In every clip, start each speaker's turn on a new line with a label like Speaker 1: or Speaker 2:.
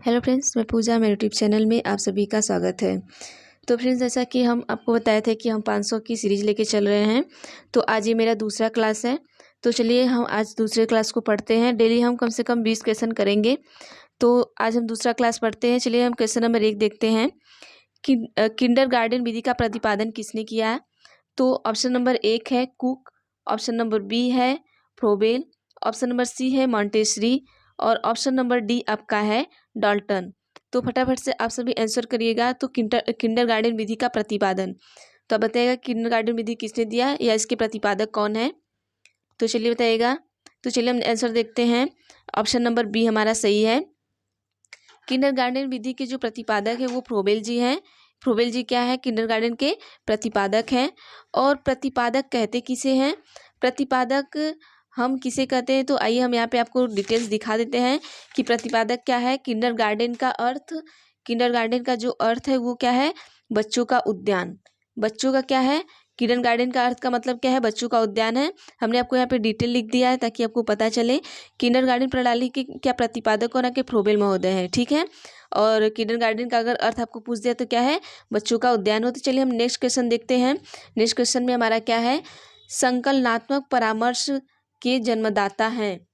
Speaker 1: Hello friends, मैं पूजा, मेरे YouTube channel में आप सभी का स्वागत है। तो फ्रेंड्स, जैसा कि हम आपको बताए थे कि हम 500 की सीरीज़ लेके चल रहे हैं, तो आज ये मेरा दूसरा क्लास है। तो चलिए हम आज दूसरे क्लास को पढ़ते हैं। डेली हम कम से कम 20 क्वेश्चन करेंगे। तो आज हम दूसरा क्लास पढ़ते हैं। चलिए हम क्वेश्चन नंबर 1 देखते हैं कि किंडरगार्टन विधि का प्रतिपादन किसने किया है। तो ऑप्शन नंबर 1 है कुक, ऑप्शन नंबर बी है फ्रोबेल, ऑप्शन नंबर सी है मॉन्टेसरी और ऑप्शन नंबर डी आपका है डाल्टन। तो फटाफट से आप सभी आंसर करिएगा। तो किंडरगार्टन विधि का प्रतिपादन, तो आप बताइएगा किंडरगार्टन विधि किसने दिया या इसके प्रतिपादक कौन है। तो चलिए बताइएगा। तो चलिए हम आंसर देखते हैं। ऑप्शन नंबर बी हमारा सही है। किंडरगार्टन विधि के जो प्रतिपादक है वो फ्रोबेल जी हैं। फ्रोबेल जी क्या है, किंडरगार्टन के प्रतिपादक हैं। और प्रतिपादक कहते किसे हैं, प्रतिपादक हम किसे कहते हैं, तो आइए हम यहाँ पे आपको डिटेल्स दिखा देते हैं कि प्रतिपादक क्या है। किंडरगार्टन का अर्थ, किंडरगार्टन का जो अर्थ है वो क्या है, बच्चों का उद्यान। बच्चों का क्या है, किंडरगार्टन का अर्थ का मतलब क्या है, बच्चों का उद्यान है। हमने आपको यहाँ पे डिटेल लिख दिया है ताकि आपको पता चले। किंडरगार्टन प्रणाली के क्या प्रतिपादक होना के फ्रोबेल महोदय हैं, ठीक है। और किंडरगार्टन का अगर अर्थ आपको पूछ दिया तो क्या है, बच्चों का उद्यान हो। तो चलिए हम नेक्स्ट क्वेश्चन देखते हैं। नेक्स्ट क्वेश्चन में हमारा क्या है, संकलनात्मक परामर्श के जन्मदाता हैं।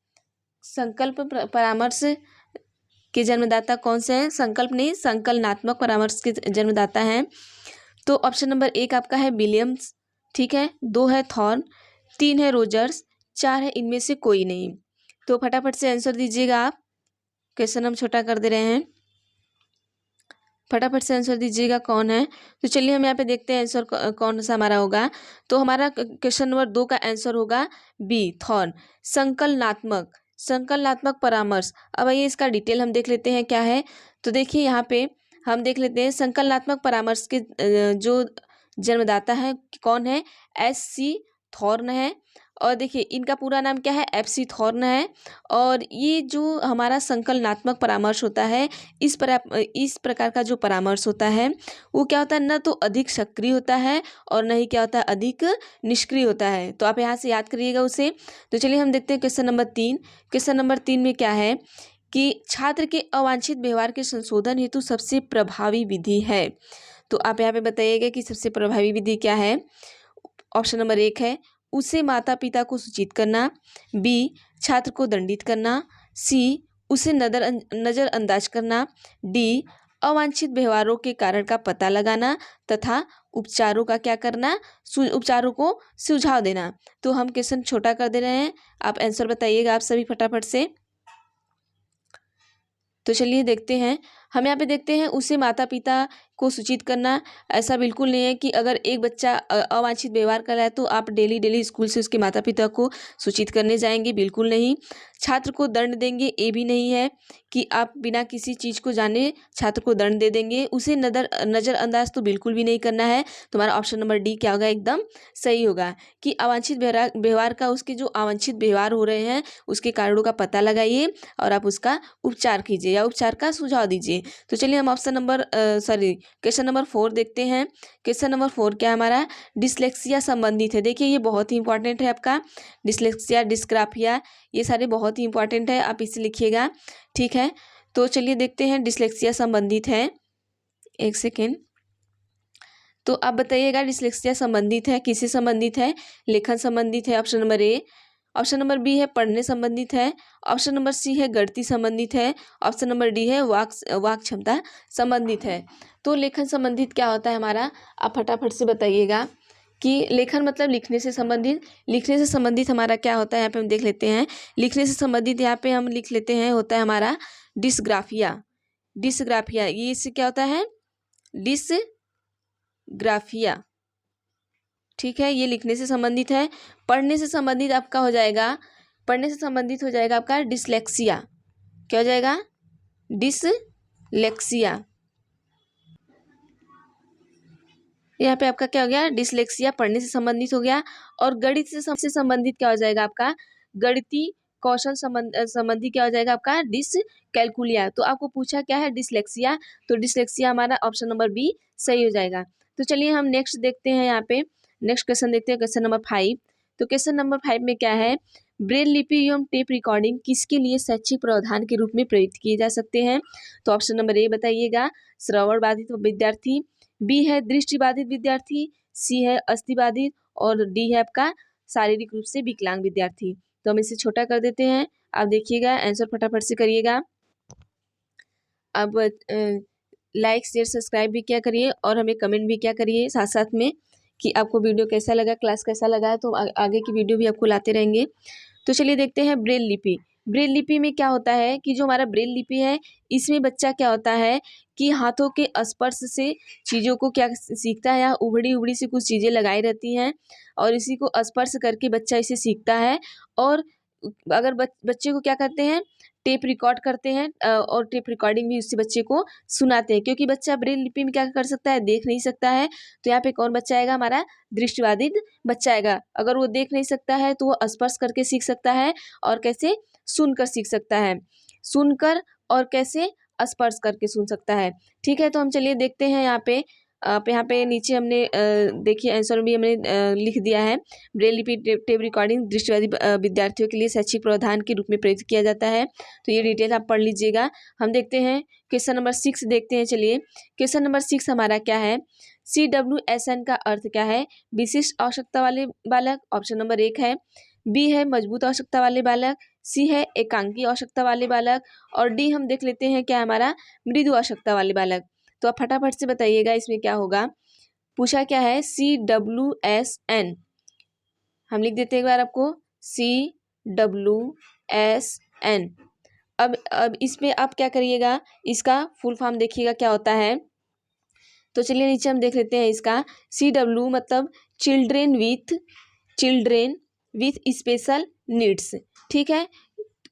Speaker 1: संकल्प परामर्श के जन्मदाता कौन से हैं, संकल्प नहीं संकलनात्मक परामर्श के जन्मदाता हैं। तो ऑप्शन नंबर 1 आपका है विलियम्स, ठीक है, 2 है थॉर्न, 3 है रोजर्स, 4 है इनमें से कोई नहीं। तो फटाफट से आंसर दीजिएगा आप। क्वेश्चन हम छोटा कर दे रहे हैं, फटाफट से आंसर दीजिएगा कौन है। तो चलिए हम यहाँ पे देखते हैं आंसर कौन सा हमारा होगा। तो हमारा क्वेश्चन नंबर 2 का आंसर होगा बी थॉर्न, संकलनात्मक, संकलनात्मक परामर्श। अब आइए इसका डिटेल हम देख लेते हैं क्या है। तो देखिए यहाँ पे हम देख लेते हैं संकलनात्मक परामर्श के जो जन्मदाता है कौन है, एस.सी. थॉर्न है। और देखिए इनका पूरा नाम क्या है, एफ.सी. थॉर्न है। और ये जो हमारा संकलनात्मक परामर्श होता है, इस प्रकार का जो परामर्श होता है वो क्या होता है, न तो अधिक सक्रिय होता है और न ही क्या होता है, अधिक निष्क्रिय होता है। तो आप यहाँ से याद करिएगा उसे। तो चलिए हम देखते हैं क्वेश्चन नंबर 3। क्वेश्चन नंबर 3 में क्या है कि छात्र के अवांछित व्यवहार के संशोधन हेतु सबसे प्रभावी विधि है। तो आप यहाँ पे बताइएगा कि सबसे प्रभावी विधि क्या है। ऑप्शन नंबर 1 है उसे माता पिता को सूचित करना, बी छात्र को दंडित करना, सी उसे नज़रअंदाज करना, डी अवांछित व्यवहारों के कारण का पता लगाना तथा उपचारों का क्या करना, उपचारों को सुझाव देना। तो हम क्वेश्चन छोटा कर दे रहे हैं, आप आंसर बताइएगा आप सभी फटाफट से। तो चलिए देखते हैं। हम यहाँ पे देखते हैं उसे माता पिता को सूचित करना। ऐसा बिल्कुल नहीं है कि अगर एक बच्चा अवांछित व्यवहार कर रहा है तो आप डेली डेली स्कूल से उसके माता पिता को सूचित करने जाएंगे, बिल्कुल नहीं। छात्र को दंड देंगे, ये भी नहीं है कि आप बिना किसी चीज़ को जाने छात्र को दंड दे देंगे। उसे नज़रअंदाज तो बिल्कुल भी नहीं करना है। तुम्हारा ऑप्शन नंबर डी क्या होगा, एकदम सही होगा कि अवांछित व्यवहार का, उसके जो अवांछित व्यवहार हो रहे हैं उसके कारणों का पता लगाइए और आप उसका उपचार कीजिए या उपचार का सुझाव दीजिए। तो चलिए हम ऑप्शन नंबर क्वेश्चन नंबर 4 देखते हैं। क्वेश्चन नंबर 4 क्या हमारा, डिसलेक्सिया संबंधित है। देखिए ये बहुत ही इंपॉर्टेंट है आपका, डिसलेक्सिया डिस्ग्राफिया ये सारे बहुत ही इंपॉर्टेंट है, आप इसे लिखिएगा, ठीक है। तो चलिए देखते हैं डिसलेक्सिया संबंधित है, एक सेकेंड। तो आप बताइएगा डिसलेक्सिया संबंधित है, किससे संबंधित है, लेखन संबंधित है option number A, option number B है पढ़ने संबंधित है, ऑप्शन नंबर सी है गणित संबंधित है, ऑप्शन नंबर डी है वाक क्षमता संबंधित है। तो लेखन संबंधित क्या होता है हमारा, आप फटाफट से बताइएगा कि लेखन मतलब लिखने से संबंधित, लिखने से संबंधित हमारा क्या होता है, यहाँ पे हम देख लेते हैं। लिखने से संबंधित यहाँ पे हम लिख लेते हैं, होता है हमारा डिस्ग्राफिया। डिस्ग्राफिया ये इससे क्या होता है, डिस्ग्राफिया, ठीक है, ये लिखने से संबंधित है। पढ़ने से संबंधित आपका हो जाएगा, पढ़ने से संबंधित हो जाएगा आपका डिसलेक्सिया। क्या हो जाएगा, डिसलेक्सिया। यहाँ पे आपका क्या हो गया, डिसलेक्सिया पढ़ने से संबंधित हो गया। और गणित से संबंधित क्या हो जाएगा आपका, गणितीय कौशल संबंधी क्या हो जाएगा आपका, डिसकैलकुलिया। तो आपको पूछा क्या है, डिसलेक्सिया, तो डिसलेक्सिया हमारा ऑप्शन नंबर बी सही हो जाएगा। तो चलिए हम नेक्स्ट देखते हैं, यहाँ पे नेक्स्ट क्वेश्चन देखते हैं, क्वेश्चन नंबर 5। तो क्वेश्चन नंबर 5 में क्या है, ब्रेल लिपि एवं टेप रिकॉर्डिंग किसके लिए शैक्षिक प्रावधान के रूप में प्रयुक्त किए जा सकते हैं? तो ऑप्शन नंबर ए बताइएगा, श्रवण बाधित विद्यार्थी, बी है दृष्टिबाधित विद्यार्थी, सी है अस्थिबाधित और डी है आपका शारीरिक रूप से विकलांग विद्यार्थी। तो हम इसे छोटा कर देते हैं। आप देखिएगा, आंसर फटाफट से करिएगा। अब लाइक शेयर सब्सक्राइब भी क्या करिए और हमें कमेंट भी क्या करिए साथ साथ में कि आपको वीडियो कैसा लगा, क्लास कैसा लगा। तो आगे की वीडियो भी आपको लाते रहेंगे। तो चलिए देखते हैं ब्रेल लिपि। ब्रेल लिपि में क्या होता है कि जो हमारा ब्रेल लिपि है, इसमें बच्चा क्या होता है कि हाथों के स्पर्श से चीज़ों को क्या सीखता है, या उबड़ी उबड़ी सी कुछ चीज़ें लगाई रहती हैं और इसी को स्पर्श करके बच्चा इसे सीखता है। और अगर बच्चे को क्या करते हैं, टेप रिकॉर्ड करते हैं और टेप रिकॉर्डिंग भी उससे बच्चे को सुनाते हैं, क्योंकि बच्चा ब्रेल लिपि में क्या कर सकता है, देख नहीं सकता है। तो यहाँ पे कौन बच्चा आएगा, हमारा दृष्टिबाधित बच्चा आएगा। अगर वो देख नहीं सकता है तो वो स्पर्श करके सीख सकता है, और कैसे, सुनकर सीख सकता है, सुनकर और कैसे, स्पर्श करके सुन सकता है। ठीक है, तो हम चलिए देखते हैं यहाँ पे। आप यहाँ पे नीचे हमने देखिए आंसर भी हमने लिख दिया है। ब्रेल लिपि टेप रिकॉर्डिंग दृष्टिबाधित विद्यार्थियों के लिए शैक्षिक प्रावधान के रूप में प्रयुक्त किया जाता है। तो ये डिटेल आप पढ़ लीजिएगा। हम देखते हैं क्वेश्चन नंबर 6 देखते हैं। चलिए क्वेश्चन नंबर 6 हमारा क्या है, CWSN का अर्थ क्या है? विशिष्ट आवश्यकता वाले बालक, ऑप्शन नंबर 1 है। बी है मजबूत आवश्यकता वाले बालक, सी है एकांकी आवश्यकता वाले बालक, और डी हम देख लेते हैं क्या हमारा, मृदु आवश्यकता वाले बालक। तो आप फटाफट से बताइएगा इसमें क्या होगा। पूछा क्या है, CWSN, हम लिख देते हैं एक बार आपको, CWSN। अब इसमें आप क्या करिएगा, इसका फुल फॉर्म देखिएगा क्या होता है। तो चलिए नीचे हम देख लेते हैं इसका। CW मतलब चिल्ड्रेन विथ स्पेशल नीड्स। ठीक है,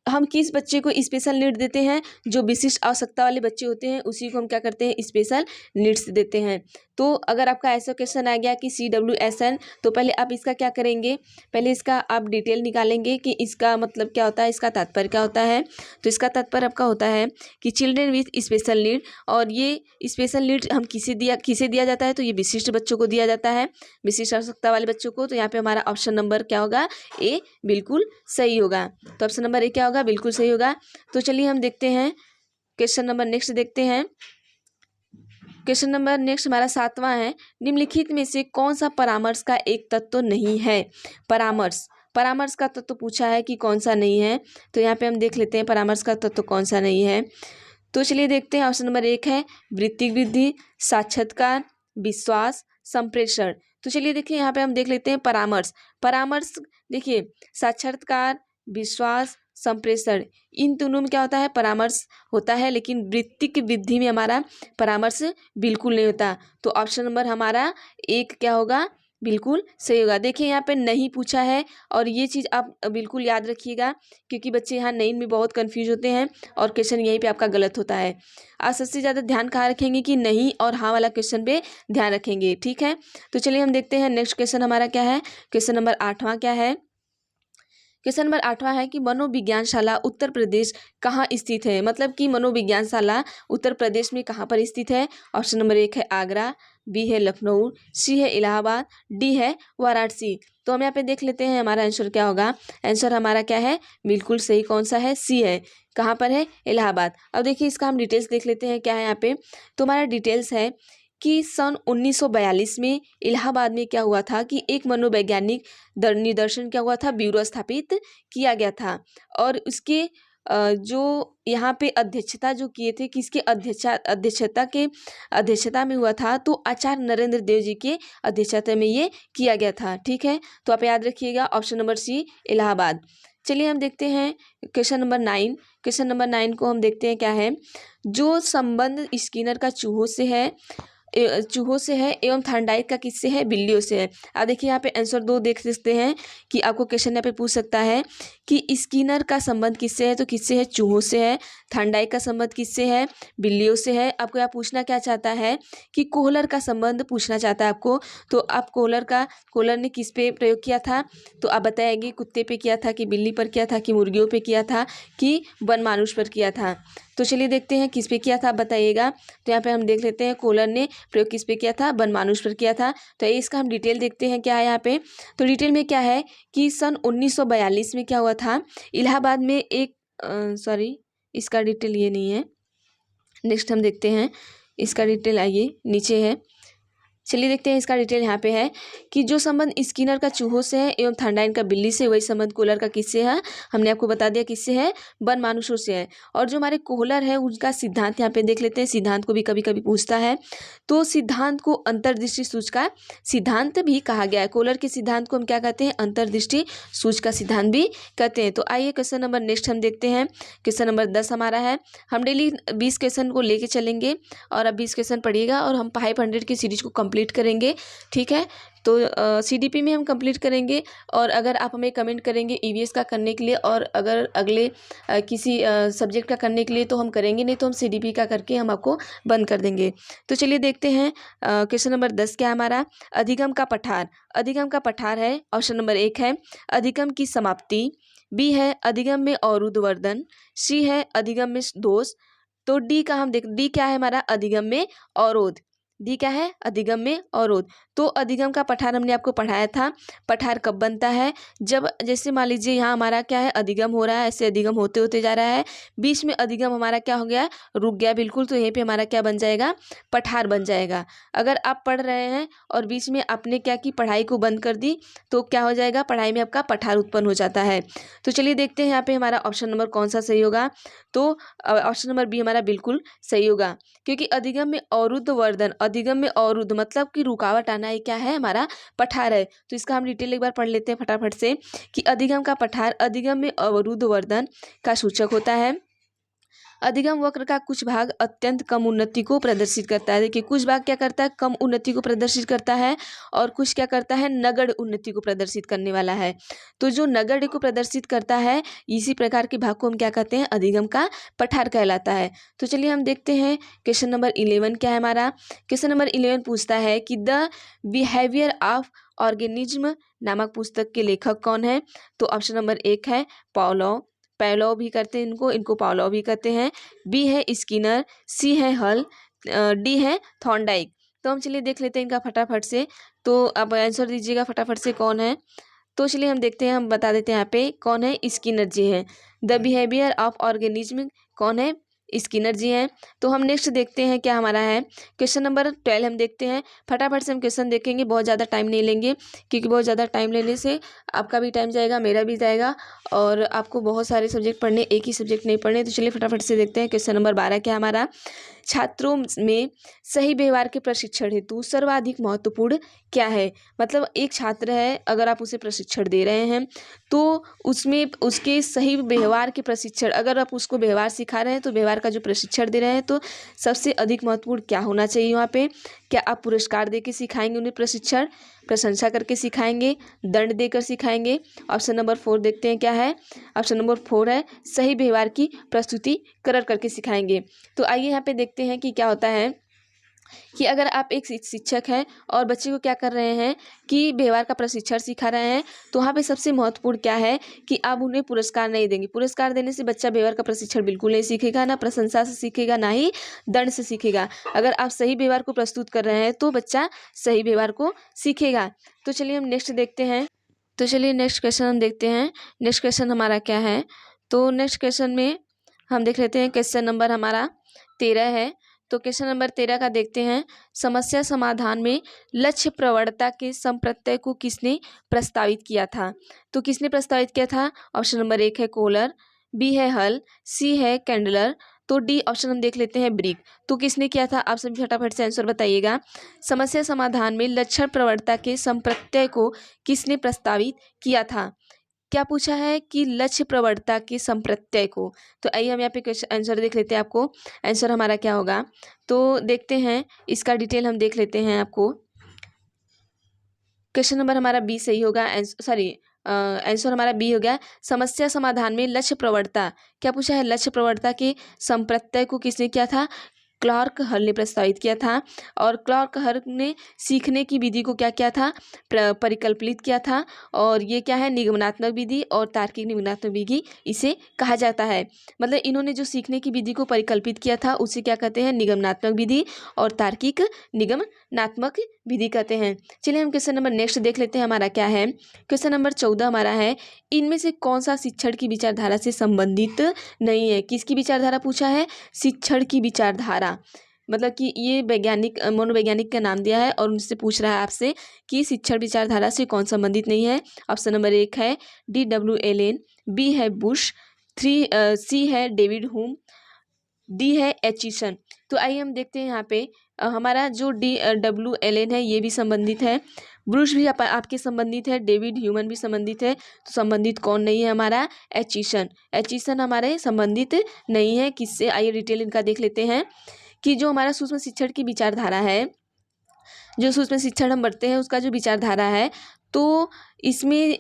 Speaker 1: हम किस बच्चे को स्पेशल नीड देते हैं, जो विशिष्ट आवश्यकता वाले बच्चे होते हैं उसी को हम क्या करते हैं, स्पेशल नीड्स देते हैं। तो अगर आपका ऐसा क्वेश्चन आ गया कि CWSN, तो पहले आप इसका क्या करेंगे, पहले इसका आप डिटेल निकालेंगे कि इसका मतलब क्या होता है, इसका तात्पर्य क्या होता है। तो इसका तात्पर्य आपका होता है कि चिल्ड्रेन विथ स्पेशल नीड, और ये स्पेशल नीड हम किसे दिया जाता है, तो ये विशिष्ट बच्चों को दिया जाता है, विशिष्ट आवश्यकता वाले बच्चों को। तो यहाँ पे हमारा ऑप्शन नंबर क्या होगा, ए बिल्कुल सही होगा। तो ऑप्शन नंबर ए क्या होगा, बिल्कुल सही होगा। तो चलिए हम देखते हैं क्वेश्चन नंबर नेक्स्ट देखते हैं। क्वेश्चन नंबर नेक्स्ट हमारा 7वां है, निम्नलिखित में से कौन सा परामर्श का एक तत्व नहीं है? परामर्श का तत्व पूछा है कि कौन सा नहीं है। तो यहाँ पे हम देख लेते हैं परामर्श का तत्व कौन सा नहीं है। तो चलिए देखते हैं, ऑप्शन नंबर 1 है वृत्तिक वृद्धि, साक्षात्कार, विश्वास, संप्रेषण। तो चलिए देखिए यहाँ पे हम देख लेते हैं परामर्श देखिए, साक्षात्कार, विश्वास, संप्रेषण, इन तीनों में क्या होता है, परामर्श होता है, लेकिन वृत्तिक वृद्धि में हमारा परामर्श बिल्कुल नहीं होता। तो ऑप्शन नंबर हमारा 1 क्या होगा, बिल्कुल सही होगा। देखिए यहाँ पे नहीं पूछा है, और ये चीज़ आप बिल्कुल याद रखिएगा, क्योंकि बच्चे यहाँ नहीं में बहुत कंफ्यूज होते हैं और क्वेश्चन यहीं पे आपका गलत होता है। आज सबसे ज़्यादा ध्यान कहाँ रखेंगे कि नहीं और हाँ वाला क्वेश्चन पे ध्यान रखेंगे। ठीक है, तो चलिए हम देखते हैं नेक्स्ट क्वेश्चन हमारा क्या है। क्वेश्चन नंबर 8वां क्या है, क्वेश्चन नंबर 8वां है कि मनोविज्ञानशाला उत्तर प्रदेश कहाँ स्थित है? मतलब कि मनोविज्ञानशाला उत्तर प्रदेश में कहाँ पर स्थित है? ऑप्शन नंबर 1 है आगरा, बी है लखनऊ, सी है इलाहाबाद, डी है वाराणसी। तो हम यहाँ पे देख लेते हैं हमारा आंसर क्या होगा। आंसर हमारा क्या है, बिल्कुल सही कौन सा है, सी है। कहाँ पर है, इलाहाबाद। अब देखिए इसका हम डिटेल्स देख लेते हैं क्या है यहाँ पे। तो हमारा डिटेल्स है कि सन 1942 में इलाहाबाद में क्या हुआ था कि एक मनोवैज्ञानिक निदर्शन क्या हुआ था, ब्यूरो स्थापित किया गया था। और उसके जो यहाँ पे अध्यक्षता जो किए थे, किसके अध्यक्षता में हुआ था, तो आचार्य नरेंद्र देव जी के अध्यक्षता में ये किया गया था। ठीक है, तो आप याद रखिएगा ऑप्शन नंबर सी इलाहाबाद। चलिए हम देखते हैं क्वेश्चन नंबर 9। क्वेश्चन नंबर 9 को हम देखते हैं क्या है, जो संबंध स्किनर का चूहों से है एवं थॉर्नडाइक का किससे है, बिल्लियों से है। अब देखिए यहाँ पे आंसर 2 देख सकते हैं कि आपको क्वेश्चन यहाँ पे पूछ सकता है कि स्किनर का संबंध किससे है, तो किससे है, चूहों से है। थॉर्नडाइक का संबंध किससे है, बिल्लियों से है। आपको यहाँ पूछना क्या चाहता है कि कोहलर का संबंध पूछना चाहता है आपको। तो आप कोहलर ने किस पे प्रयोग किया था, तो आप बताएंगे कुत्ते पे किया था कि बिल्ली पर किया था कि मुर्गियों पे किया था कि वनमानुष पर किया था। तो चलिए देखते हैं किस पे किया था, आप बताइएगा। तो यहाँ पे हम देख लेते हैं कोहलर ने प्रयोग किस पे किया था, बनमानुष पर किया था। तो इसका हम डिटेल देखते हैं क्या है यहाँ पे। तो डिटेल में क्या है कि सन 1942 में क्या हुआ था, इलाहाबाद में एक सॉरी इसका डिटेल ये नहीं है, नेक्स्ट हम देखते हैं इसका डिटेल, आइए नीचे है। चलिए देखते हैं इसका डिटेल यहाँ पे है कि जो संबंध स्किनर का चूहों से है एवं थर्नडाइन का बिल्ली से, वही संबंध कोहलर का किससे है, हमने आपको बता दिया किससे है, बनमानुषों से है। और जो हमारे कोहलर है उनका सिद्धांत यहाँ पे देख लेते हैं। सिद्धांत को भी कभी कभी पूछता है, तो सिद्धांत को अंतर्दृष्टि सूच का सिद्धांत भी कहा गया है। कोहलर के सिद्धांत को हम क्या कहते हैं, अंतर्दृष्टि सूच का सिद्धांत भी कहते हैं। तो आइए क्वेश्चन नंबर नेक्स्ट हम देखते हैं। क्वेश्चन नंबर 10 हमारा है। हम डेली 20 क्वेश्चन को लेके चलेंगे और अब 20 क्वेश्चन पढ़िएगा और हम 500 की सीरीज को कंप्लीट करेंगे, ठीक है। तो सीडीपी में हम कंप्लीट करेंगे और अगर आप हमें कमेंट करेंगे ईवीएस का करने के लिए और अगर अगले किसी सब्जेक्ट का करने के लिए तो हम करेंगे, नहीं तो हम सीडीपी का करके हम आपको बंद कर देंगे। तो चलिए देखते हैं क्वेश्चन नंबर 10 क्या है हमारा, अधिगम का पठार। अधिगम का पठार है, ऑप्शन नंबर 1 है अधिगम की समाप्ति, बी है अधिगम में अवरुद्धवर्धन, सी है अधिगम में दोष, तो डी का हम देख, डी क्या है हमारा, अधिगम में अवरोध। डी क्या है, अधिगम में अवरोध। तो अधिगम का पठार हमने आपको पढ़ाया था। पठार कब बनता है, जब जैसे मान लीजिए यहाँ हमारा क्या है, अधिगम हो रहा है, ऐसे अधिगम होते होते जा रहा है, बीच में अधिगम हमारा क्या हो गया, रुक गया बिल्कुल, तो यहीं पे हमारा क्या बन जाएगा, पठार बन जाएगा। अगर आप पढ़ रहे हैं और बीच में आपने क्या की, पढ़ाई को बंद कर दी, तो क्या हो जाएगा, पढ़ाई में आपका पठार उत्पन्न हो जाता है। तो चलिए देखते हैं यहाँ पे हमारा ऑप्शन नंबर कौन सा सही होगा। तो ऑप्शन नंबर बी हमारा बिल्कुल सही होगा, क्योंकि अधिगम में अवरुद्धवर्धन, अधिगम में अवरुद्ध मतलब कि रुकावट आना, ये क्या है, हमारा पठार है। तो इसका हम डिटेल एक बार पढ़ लेते हैं फटाफट से कि अधिगम का पठार अधिगम में अवरुद्धवर्धन का सूचक होता है। अधिगम वक्र का कुछ भाग अत्यंत कम उन्नति को प्रदर्शित करता है। देखिए कुछ भाग क्या करता है, कम उन्नति को प्रदर्शित करता है और कुछ क्या करता है, नगण्य उन्नति को प्रदर्शित करने वाला है। तो जो नगण्य को प्रदर्शित करता है, इसी प्रकार के भाग को हम क्या कहते हैं, अधिगम का पठार कहलाता है। तो चलिए हम देखते हैं क्वेश्चन नंबर 11 क्या है हमारा। क्वेश्चन नंबर 11 पूछता है कि द बिहेवियर ऑफ ऑर्गेनिज्म नामक पुस्तक के लेखक कौन है। तो ऑप्शन नंबर 1 है पावलोव, पैलोव भी करते हैं इनको पावलोव भी कहते हैं, बी है स्किनर, सी है हल, डी है थॉर्नडाइक। तो हम चलिए देख लेते हैं इनका फटाफट से। तो आप आंसर दीजिएगा फटाफट से कौन है। तो चलिए हम देखते हैं, हम बता देते हैं यहाँ पे कौन है, स्किनर जी हैं। द बिहेवियर ऑफ ऑर्गेनिज्म कौन है, स्किनर जी हैं। तो हम नेक्स्ट देखते हैं क्या हमारा है, क्वेश्चन नंबर 12 हम देखते हैं। फटाफट से हम क्वेश्चन देखेंगे, बहुत ज़्यादा टाइम नहीं लेंगे, क्योंकि बहुत ज़्यादा टाइम लेने से आपका भी टाइम जाएगा, मेरा भी जाएगा, और आपको बहुत सारे सब्जेक्ट पढ़ने, एक ही सब्जेक्ट नहीं पढ़ने। तो चलिए फटाफट से देखते हैं क्वेश्चन नंबर 12 क्या हमारा। छात्रों में सही व्यवहार के प्रशिक्षण हेतु सर्वाधिक महत्वपूर्ण क्या है। मतलब एक छात्र है, अगर आप उसे प्रशिक्षण दे रहे हैं तो उसमें उसके सही व्यवहार के प्रशिक्षण, अगर आप उसको व्यवहार सिखा रहे हैं तो व्यवहार का जो प्रशिक्षण दे रहे हैं, तो सबसे अधिक महत्वपूर्ण क्या होना चाहिए वहाँ पे। क्या आप पुरस्कार दे के सिखाएंगे उन्हें प्रशिक्षण, प्रशंसा करके सिखाएंगे, दंड देकर सिखाएंगे। ऑप्शन नंबर 4 देखते हैं क्या है। ऑप्शन नंबर 4 है सही व्यवहार की प्रस्तुतिकरण करके सिखाएंगे। तो आइए यहाँ पे देखते हैं कि क्या होता है कि अगर आप एक शिक्षक हैं और बच्चे को क्या कर रहे हैं कि व्यवहार का प्रशिक्षण सिखा रहे हैं, तो वहाँ पे सबसे महत्वपूर्ण क्या है कि आप उन्हें पुरस्कार नहीं देंगे। पुरस्कार देने से बच्चा व्यवहार का प्रशिक्षण बिल्कुल नहीं सीखेगा, ना प्रशंसा से सीखेगा, ना ही दंड से सीखेगा। अगर आप सही व्यवहार को प्रस्तुत कर रहे हैं तो बच्चा सही व्यवहार को सीखेगा। तो चलिए हम नेक्स्ट देखते हैं। तो चलिए नेक्स्ट क्वेश्चन हम देखते हैं। नेक्स्ट क्वेश्चन हमारा क्या है। तो नेक्स्ट क्वेश्चन में हम देख लेते हैं, क्वेश्चन नंबर हमारा 13 है। तो क्वेश्चन नंबर 13 का देखते हैं। समस्या समाधान में लक्ष्य प्रवणता के संप्रत्यय को किसने प्रस्तावित किया था। तो किसने प्रस्तावित किया था। ऑप्शन नंबर 1 है कोहलर, बी है हल, सी है कैंडलर, तो डी ऑप्शन हम देख लेते हैं ब्रिक। तो किसने किया था, आप सभी फटाफट से आंसर बताइएगा। समस्या समाधान में लक्षण प्रवणता के संप्रत्यय को किसने प्रस्तावित किया था। क्या पूछा है कि लक्ष्य प्रवणता के संप्रत्यय को। तो आइए हम यहाँ पे क्वेश्चन आंसर देख लेते हैं, आपको आंसर हमारा क्या होगा। तो देखते हैं इसका डिटेल हम देख लेते हैं आपको। क्वेश्चन नंबर हमारा बी सही होगा, आंसर हमारा बी हो गया। समस्या समाधान में लक्ष्य प्रवणता, क्या पूछा है, लक्ष्य प्रवणता के संप्रत्यय को किसने किया था, क्लार्क हल ने प्रस्तावित किया था। और क्लार्क हल ने सीखने की विधि को क्या किया था, परिकल्पित किया था। और ये क्या है, निगमनात्मक विधि और तार्किक निगमनात्मक विधि इसे कहा जाता है। मतलब इन्होंने जो सीखने की विधि को परिकल्पित किया था उसे क्या कहते हैं, निगमनात्मक विधि और तार्किक निगमनात्मक विधि कहते हैं। चलिए हम क्वेश्चन नंबर नेक्स्ट देख लेते हैं, हमारा क्या है। क्वेश्चन नंबर 14 हमारा है, इनमें से कौन सा शिक्षण की विचारधारा से संबंधित नहीं है। किसकी विचारधारा पूछा है, शिक्षण की विचारधारा। मतलब कि ये वैज्ञानिक, मनोवैज्ञानिक का नाम दिया है और उनसे पूछ रहा है आपसे कि शिक्षण विचारधारा से कौन संबंधित नहीं है। ऑप्शन नंबर 1 है D.W. एलेन, बी है बुश, सी है डेविड ह्यूम, डी है एचिसन। तो आइए हम देखते हैं यहाँ पे हमारा जो D.W. एलेन है ये भी संबंधित है, ब्रूश भी आपके संबंधित है, डेविड ह्यूमन भी संबंधित है। तो संबंधित कौन नहीं है, हमारा एचिसन। एचिसन हमारे संबंधित नहीं है। किससे, आइए डिटेल इनका देख लेते हैं कि जो हमारा सूक्ष्म शिक्षण की विचारधारा है, जो सूक्ष्म शिक्षण हम बढ़ते हैं उसका जो विचारधारा है, तो इसमें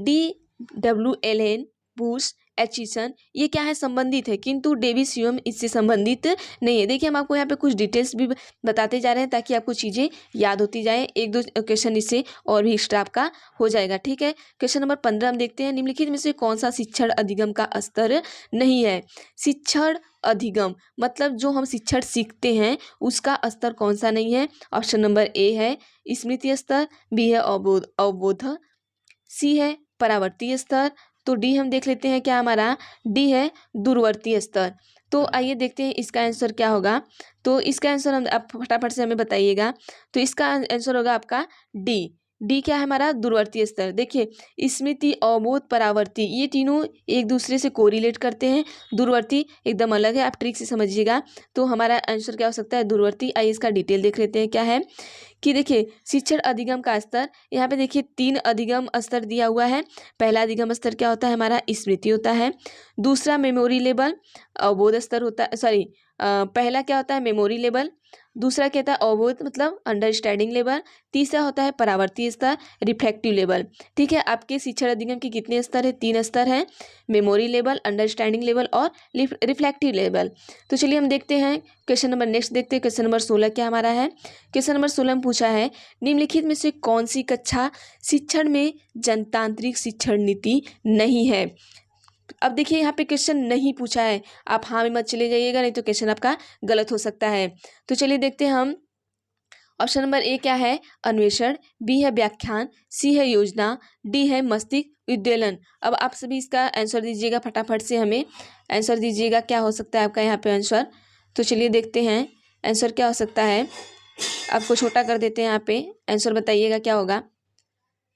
Speaker 1: D.W. एलेन, बुश, एचिसन ये क्या है, संबंधित है, किंतु डेविस ह्यूम इससे संबंधित नहीं है। देखिए हम आपको यहाँ पे कुछ डिटेल्स भी बताते जा रहे हैं ताकि आपको चीज़ें याद होती जाए। एक दो क्वेश्चन इससे और भी एक्स्ट्रा आपका हो जाएगा, ठीक है। क्वेश्चन नंबर 15 हम देखते हैं, निम्नलिखित में से कौन सा शिक्षण अधिगम का स्तर नहीं है। शिक्षण अधिगम मतलब जो हम शिक्षण सीखते हैं उसका स्तर कौन सा नहीं है। ऑप्शन नंबर ए है स्मृति स्तर, बी है अवबोध, सी है परावर्ती स्तर, तो डी हम देख लेते हैं क्या हमारा, डी है दूरवर्ती स्तर। तो आइए देखते हैं इसका आंसर क्या होगा। तो इसका आंसर हम, आप फटाफट से हमें बताइएगा। तो इसका आंसर होगा आपका डी। डी क्या है हमारा, दूरवर्ती स्तर। देखिए स्मृति, अवबोध, परावर्ती ये तीनों एक दूसरे से कोरिलेट करते हैं, दूरवर्ती एकदम अलग है, आप ट्रिक से समझिएगा। तो हमारा आंसर क्या हो सकता है, दूरवर्ती। आइए इसका डिटेल देख लेते हैं क्या है कि देखिए शिक्षण अधिगम का स्तर, यहाँ पे देखिए 3 अधिगम स्तर दिया हुआ है। पहला अधिगम स्तर क्या होता है हमारा, स्मृति होता है। दूसरा मेमोरी लेवल, अवबोध स्तर होता है, सॉरी पहला क्या होता है, मेमोरी लेवल। दूसरा क्या होता है, अवबोध मतलब अंडरस्टैंडिंग लेवल। तीसरा होता है परावर्ती स्तर, रिफ्लेक्टिव लेवल। ठीक है, आपके शिक्षण अधिगम के कितने स्तर है, 3 स्तर हैं, मेमोरी लेवल, अंडरस्टैंडिंग लेवल और रिफ्लेक्टिव लेवल। तो चलिए हम देखते हैं क्वेश्चन नंबर नेक्स्ट देखते हैं। क्वेश्चन नंबर 16 क्या हमारा है। क्वेश्चन नंबर 16 में पूछा है, निम्नलिखित में से कौन सी कक्षा शिक्षण में जनतांत्रिक शिक्षण नीति नहीं है। अब देखिए यहाँ पे क्वेश्चन नहीं पूछा है, आप हाँ में मत चले जाइएगा, नहीं तो क्वेश्चन आपका गलत हो सकता है। तो चलिए देखते हैं हम। ऑप्शन नंबर ए क्या है, अन्वेषण, बी है व्याख्यान, सी है योजना, डी है मस्तिष्क उद्वेलन। अब आप सभी इसका आंसर दीजिएगा, फटाफट से हमें आंसर दीजिएगा, क्या हो सकता है आपका यहाँ पे आंसर। तो चलिए देखते हैं आंसर क्या हो सकता है। आपको छोटा कर देते हैं, यहाँ पे आंसर बताइएगा क्या होगा।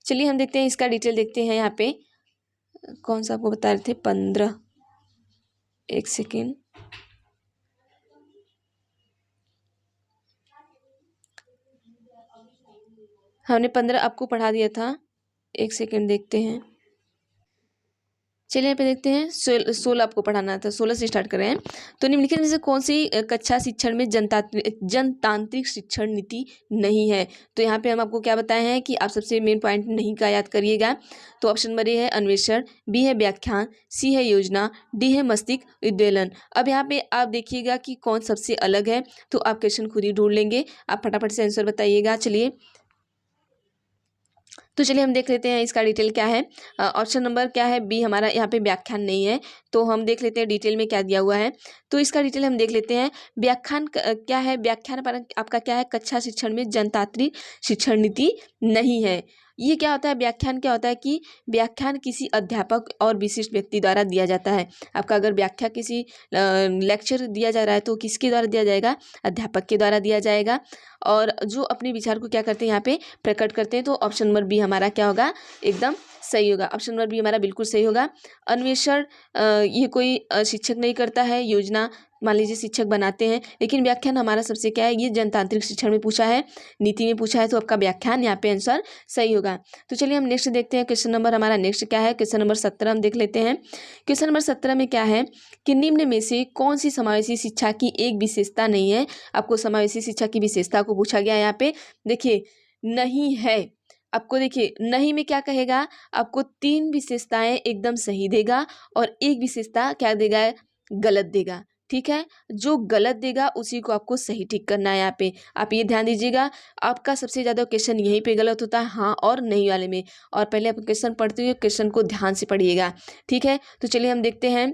Speaker 1: चलिए हम देखते हैं इसका डिटेल देखते हैं। यहाँ पे कौन सा आपको बता रहे थे, 15, एक सेकेंड, हमने 15 आपको पढ़ा दिया था, एक सेकेंड देखते हैं। चलिए यहाँ पे देखते हैं 16 आपको पढ़ाना था, 16 से स्टार्ट कर रहे हैं। तो निम्नलिखित में से कौन सी कक्षा शिक्षण में जनतांत्रिक शिक्षण नीति नहीं है। तो यहाँ पे हम आपको क्या बताए हैं कि आप सबसे मेन पॉइंट नहीं का याद करिएगा। तो ऑप्शन नंबर ए है अन्वेषण, बी है व्याख्यान, सी है योजना, डी है मस्तिष्क उद्वेलन। अब यहाँ पे आप देखिएगा कि कौन सबसे अलग है, तो आप क्वेश्चन खुद ही ढूंढ लेंगे। आप फटाफट से आंसर बताइएगा। चलिए तो चलिए हम देख लेते हैं इसका डिटेल क्या है। ऑप्शन नंबर क्या है, बी हमारा, यहाँ पे व्याख्यान नहीं है। तो हम देख लेते हैं डिटेल में क्या दिया हुआ है। तो इसका डिटेल हम देख लेते हैं। व्याख्यान क्या है, व्याख्यान पर आपका क्या है, कक्षा शिक्षण में जनतांत्रिक शिक्षण नीति नहीं है। ये क्या होता है, व्याख्यान क्या होता है कि व्याख्यान किसी अध्यापक और विशिष्ट व्यक्ति द्वारा दिया जाता है। आपका अगर व्याख्या किसी लेक्चर दिया जा रहा है तो किसके द्वारा दिया जाएगा, अध्यापक के द्वारा दिया जाएगा, और जो अपने विचार को क्या करते हैं यहाँ पे प्रकट करते हैं। तो ऑप्शन नंबर बी हमारा क्या होगा, एकदम सही होगा। ऑप्शन नंबर बी हमारा बिल्कुल सही होगा। अन्वेषण ये कोई शिक्षक नहीं करता है, योजना मान लीजिए शिक्षक बनाते हैं, लेकिन व्याख्यान हमारा सबसे क्या है, ये जनतांत्रिक शिक्षण में पूछा है, नीति में पूछा है, तो आपका व्याख्यान यहाँ पे आंसर सही होगा। तो चलिए हम नेक्स्ट देखते हैं। क्वेश्चन नंबर हमारा नेक्स्ट क्या है, क्वेश्चन नंबर 17 हम देख लेते हैं। क्वेश्चन नंबर 17 में क्या है कि निम्न में से कौन सी समावेशी शिक्षा की एक विशेषता नहीं है। आपको समावेशी शिक्षा की विशेषता को पूछा गया है। यहाँ पे देखिए नहीं है, आपको देखिए नहीं में क्या कहेगा, आपको 3 विशेषताएं एकदम सही देगा और एक विशेषता क्या देगा, गलत देगा। ठीक है, जो गलत देगा उसी को आपको सही टिक करना है। यहाँ पे आप ये ध्यान दीजिएगा, आपका सबसे ज़्यादा क्वेश्चन यहीं पे गलत होता है, हाँ और नहीं वाले में। और पहले आप क्वेश्चन पढ़ते हुए क्वेश्चन को ध्यान से पढ़िएगा, ठीक है। तो चलिए हम देखते हैं,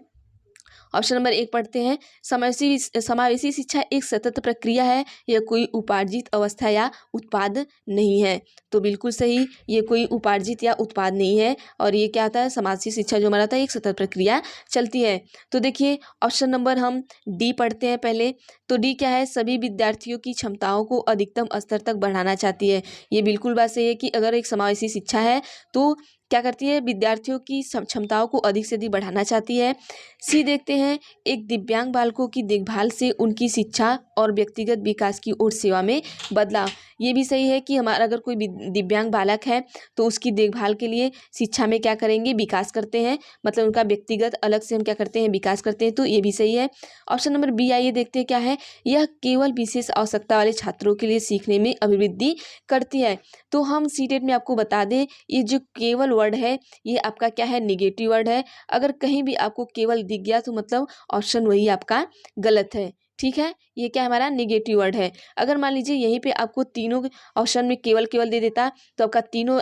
Speaker 1: ऑप्शन नंबर 1 पढ़ते हैं। समावेशी शिक्षा एक सतत प्रक्रिया है, यह कोई उपार्जित अवस्था या उत्पाद नहीं है। तो बिल्कुल सही, ये कोई उपार्जित या उत्पाद नहीं है। और ये क्या होता है, समावेशी शिक्षा जो हमारा था एक सतत प्रक्रिया चलती है। तो देखिए ऑप्शन नंबर हम डी पढ़ते हैं पहले। तो डी क्या है, सभी विद्यार्थियों की क्षमताओं को अधिकतम स्तर तक बढ़ाना चाहती है। ये बिल्कुल बात सही है कि अगर एक समावेशी शिक्षा है तो क्या करती है, विद्यार्थियों की क्षमताओं को अधिक से अधिक बढ़ाना चाहती है। सी देखते हैं, एक दिव्यांग बालकों की देखभाल से उनकी शिक्षा और व्यक्तिगत विकास की ओर सेवा में बदलाव। ये भी सही है कि हमारा अगर कोई दिव्यांग बालक है तो उसकी देखभाल के लिए शिक्षा में क्या करेंगे, विकास करते हैं, मतलब उनका व्यक्तिगत अलग से हम क्या करते हैं, विकास करते हैं। तो ये भी सही है। ऑप्शन नंबर बी आइए देखते हैं क्या है, यह केवल विशेष आवश्यकता वाले छात्रों के लिए सीखने में अभिवृद्धि करती है। तो हम सीटेट में आपको बता दें, ये जो केवल वर्ड है ये आपका क्या है, निगेटिव वर्ड है। अगर कहीं भी आपको केवल दिख गया तो मतलब ऑप्शन वही आपका गलत है, ठीक है। ये क्या हमारा निगेटिव वर्ड है। अगर मान लीजिए यहीं पे आपको तीनों ऑप्शन में केवल केवल दे देता तो आपका तीनों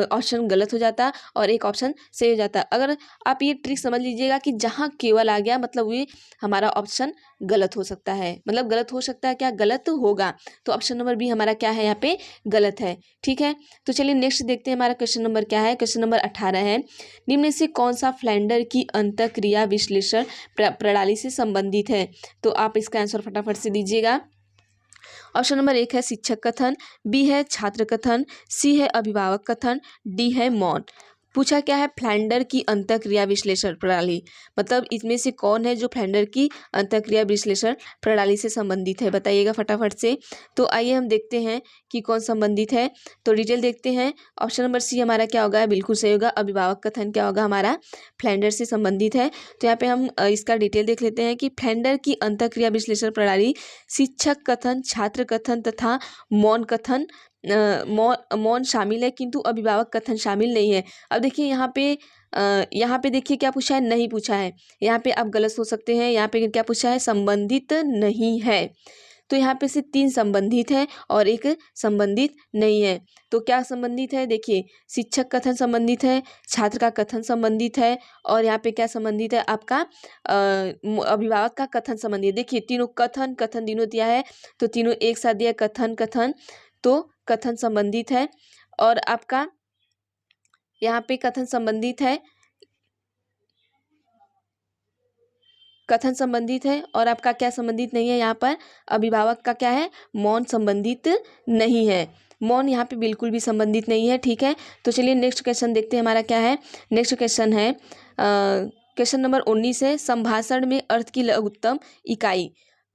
Speaker 1: ऑप्शन गलत हो जाता और एक ऑप्शन सही हो जाता। अगर आप ये ट्रिक समझ लीजिएगा कि जहाँ केवल आ गया मतलब ये हमारा ऑप्शन गलत हो सकता है, मतलब गलत हो सकता है, क्या गलत होगा। तो ऑप्शन नंबर बी हमारा क्या है, यहाँ पे गलत है, ठीक है। तो चलिए नेक्स्ट देखते हैं हमारा क्वेश्चन नंबर क्या है। क्वेश्चन नंबर 18 है, निम्न में से कौन सा फ्लैंडर की अंतःक्रिया विश्लेषण प्रणाली से संबंधित है। तो आप इसका आंसर फटाफट से दीजिएगा। ऑप्शन नंबर 1 है शिक्षक कथन, बी है छात्र कथन, सी है अभिभावक कथन, डी है मौन। पूछा क्या है, फ्लैंडर की अंतःक्रिया विश्लेषण प्रणाली, मतलब इसमें से कौन है जो फ्लैंडर की अंतःक्रिया विश्लेषण प्रणाली से संबंधित है, बताइएगा फटाफट से। तो आइए हम देखते हैं कि कौन संबंधित है। तो डिटेल देखते हैं। ऑप्शन नंबर सी हमारा क्या होगा, बिल्कुल सही होगा, अभिभावक कथन क्या होगा हमारा, फ्लैंडर से संबंधित है। तो यहाँ पे हम इसका डिटेल देख लेते हैं कि फ्लैंडर की अंतःक्रिया विश्लेषण प्रणाली शिक्षक कथन, छात्र कथन तथा मौन कथन, मौन शामिल है किंतु अभिभावक कथन शामिल नहीं है। अब देखिए यहाँ पे देखिए क्या पूछा है, नहीं पूछा है। यहाँ पे आप गलत सोच सकते हैं, यहाँ पे क्या पूछा है, संबंधित नहीं है। तो यहाँ पे से 3 संबंधित है और एक संबंधित नहीं है। तो क्या संबंधित है, देखिए शिक्षक कथन संबंधित है, छात्र का कथन संबंधित है और यहाँ पे क्या संबंधित है आपका अभिभावक का कथन संबंधित है। देखिए तीनों कथन कथन तीनों दिया है तो तीनों एक साथ दिया, कथन कथन, तो कथन संबंधित है। और आपका यहाँ पे कथन संबंधित है, कथन संबंधित है और आपका क्या संबंधित नहीं है, यहाँ पर अभिभावक का क्या है, मौन संबंधित नहीं है। मौन यहाँ पे बिल्कुल भी संबंधित नहीं है, ठीक है। तो चलिए नेक्स्ट क्वेश्चन देखते हैं हमारा क्या है। नेक्स्ट क्वेश्चन है क्वेश्चन नंबर 19 है, संभाषण में अर्थ की लघुत्तम इकाई।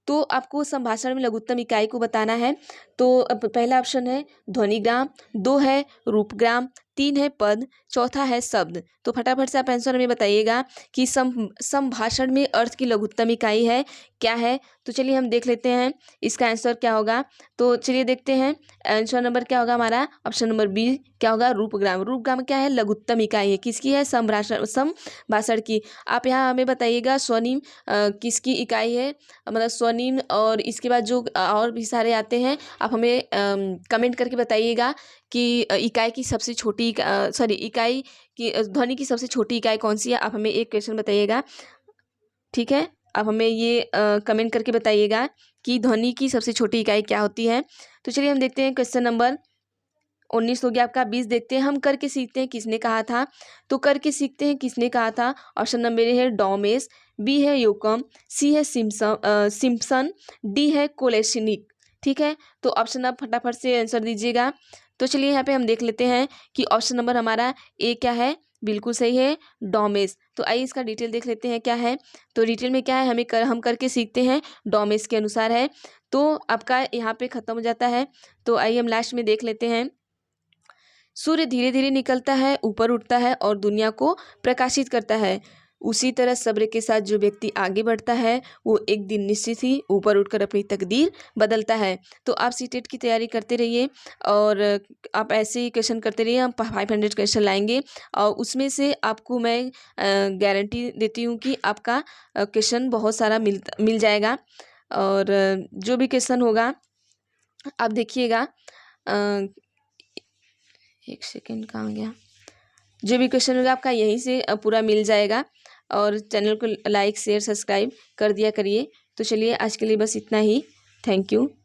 Speaker 1: तो आपको संभाषण में लघुत्तम इकाई को बताना है। तो अब पहला ऑप्शन है ध्वनिग्राम, 2 है रूपग्राम, 3 है पद, चौथा है शब्द। तो फटाफट से आप आंसर हमें बताइएगा कि संभाषण में अर्थ की लघुत्तम इकाई है क्या है। तो चलिए हम देख लेते हैं इसका आंसर क्या होगा। तो चलिए देखते हैं आंसर नंबर क्या होगा हमारा, ऑप्शन नंबर बी क्या होगा, रूपग्राम। रूपग्राम क्या है, लघुत्तम इकाई है, किसकी है, संभाषण की। आप यहाँ हमें बताइएगा स्वनिम किसकी इकाई है, मतलब स्वनिम और इसके बाद जो और भी सारे आते हैं आप हमें कमेंट करके बताइएगा कि इकाई की सबसे छोटी इकाई की ध्वनि की सबसे छोटी इकाई कौन सी है। आप हमें एक क्वेश्चन बताइएगा, ठीक है। आप हमें ये कमेंट करके बताइएगा कि ध्वनि की सबसे छोटी इकाई क्या होती है। तो चलिए हम देखते हैं क्वेश्चन नंबर 19 हो गया आपका। 20 देखते हैं, हम करके सीखते हैं किसने कहा था। तो करके सीखते हैं किसने कहा था, ऑप्शन नंबर ए है डॉमेस, बी है योकम, सी है सिम्पसन, डी है कोलेशिनिक, ठीक है। तो ऑप्शन आप फटाफट से आंसर दीजिएगा। तो चलिए यहाँ पे हम देख लेते हैं कि ऑप्शन नंबर हमारा ए क्या है, बिल्कुल सही है, डॉमेस। तो आइए इसका डिटेल देख लेते हैं क्या है। तो डिटेल में क्या है, हम करके सीखते हैं डॉमेस के अनुसार है। तो आपका यहाँ पे खत्म हो जाता है। तो आइए हम लास्ट में देख लेते हैं। सूर्य धीरे धीरे निकलता है, ऊपर उठता है और दुनिया को प्रकाशित करता है। उसी तरह सब्र के साथ जो व्यक्ति आगे बढ़ता है वो एक दिन निश्चित ही ऊपर उठकर अपनी तकदीर बदलता है। तो आप सीटेट की तैयारी करते रहिए और आप ऐसे ही क्वेश्चन करते रहिए। हम 500 क्वेश्चन लाएंगे और उसमें से आपको मैं गारंटी देती हूँ कि आपका क्वेश्चन बहुत सारा मिल जाएगा। और जो भी क्वेश्चन होगा आप देखिएगा। एक सेकेंड कहाँ गया। जो भी क्वेश्चन होगा आपका यहीं से पूरा मिल जाएगा। और चैनल को लाइक शेयर सब्सक्राइब कर दिया करिए। तो चलिए आज के लिए बस इतना ही। Thank you.